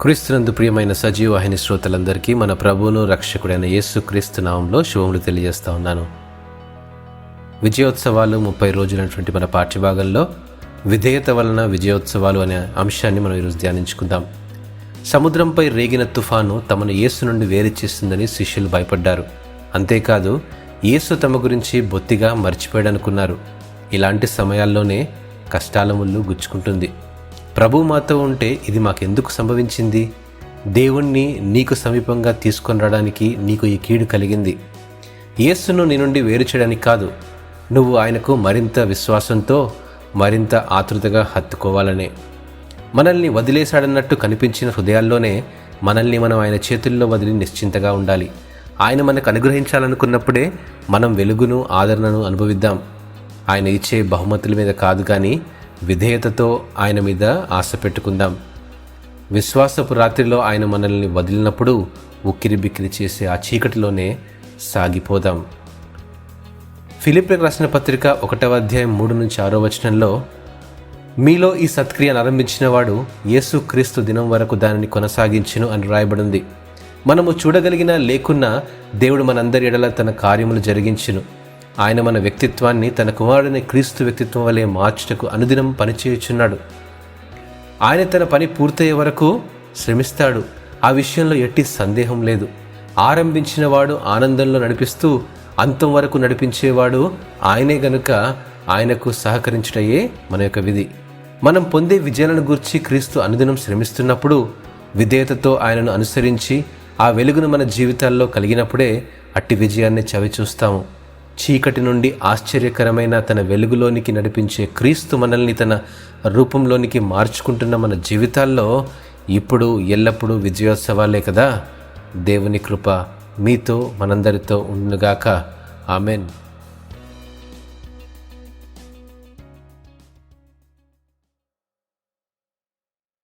క్రీస్తునందు ప్రియమైన సజీవ వాహిని శ్రోతలందరికీ మన ప్రభువును రక్షకుడైన యేసు క్రీస్తు నామంలో శుభములు తెలియజేస్తా ఉన్నాను. విజయోత్సవాలు 30 రోజులైనటువంటి మన పాఠ్యభాగంలో విధేయత వలన విజయోత్సవాలు అనే అంశాన్ని మనం ఈరోజు ధ్యానించుకుందాం. సముద్రంపై రేగిన తుఫాను తమను యేసు నుండి వేరు చేస్తుందని శిష్యులు భయపడ్డారు. అంతేకాదు యేసు తమ గురించి బొత్తిగా మర్చిపోయాడనుకున్నారు. ఇలాంటి సమయాల్లోనే కష్టాల ముళ్ళు గుచ్చుకుంటుంది. ప్రభు మాతో ఉంటే ఇది మాకెందుకు సంభవించింది? దేవుణ్ణి నీకు సమీపంగా తీసుకొని రావడానికి నీకు ఈ కీడు కలిగింది. యేసును నీ నుండి వేరు చేయడానికి కాదు, నువ్వు ఆయనకు మరింత విశ్వాసంతో మరింత ఆతృతగా హత్తుకోవాలనే. మనల్ని వదిలేశాడన్నట్టు కనిపించిన హృదయాల్లోనే మనల్ని మనం ఆయన చేతుల్లో వదిలి నిశ్చింతగా ఉండాలి. ఆయన మనకు అనుగ్రహించాలనుకున్నప్పుడే మనం వెలుగును ఆదరణను అనుభవిద్దాం. ఆయన ఇచ్చే బహుమతుల మీద కాదు కానీ విధేయతతో ఆయన మీద ఆశ పెట్టుకుందాం. విశ్వాసపు రాత్రిలో ఆయన మనల్ని వదిలినప్పుడు ఉక్కిరి బిక్కిరి చేసే ఆ చీకటిలోనే సాగిపోదాం. ఫిలిప్పీయులకు రాసిన పత్రిక 1వ అధ్యాయం 3-6 వచనంలో, మీలో ఈ సత్క్రియను ఆరంభించిన వాడు యేసు క్రీస్తు దినం వరకు దానిని కొనసాగించును అని రాయబడింది. మనము చూడగలిగినా లేకున్నా దేవుడు మనందరి ఎడల తన కార్యములు జరిగించును. ఆయన మన వ్యక్తిత్వాన్ని తన కుమారుడైన క్రీస్తు వ్యక్తిత్వం వలె మార్చుటకు అనుదినం పనిచేయుచున్నాడు. ఆయన తన పని పూర్తయ్యే వరకు శ్రమిస్తాడు. ఆ విషయంలో ఎట్టి సందేహం లేదు. ఆరంభించిన వాడు ఆనందంలో నడిపిస్తూ అంతం వరకు నడిపించేవాడు ఆయనే గనుక ఆయనకు సహకరించుటయే మన యొక్క విధి. మనం పొందే విజయాలను గూర్చి క్రీస్తు అనుదినం శ్రమిస్తున్నప్పుడు విధేయతతో ఆయనను అనుసరించి ఆ వెలుగును మన జీవితాల్లో కలిగినప్పుడే అట్టి విజయాన్ని చవి చూస్తాము. చీకటి నుండి ఆశ్చర్యకరమైన తన వెలుగులోనికి నడిపించే క్రీస్తు మనల్ని తన రూపంలోనికి మార్చుకుంటున్న మన జీవితాల్లో ఇప్పుడు ఎల్లప్పుడూ విజయోత్సవాలే కదా. దేవుని కృప మీతో మనందరితో ఉండుగాక. ఆమెన్.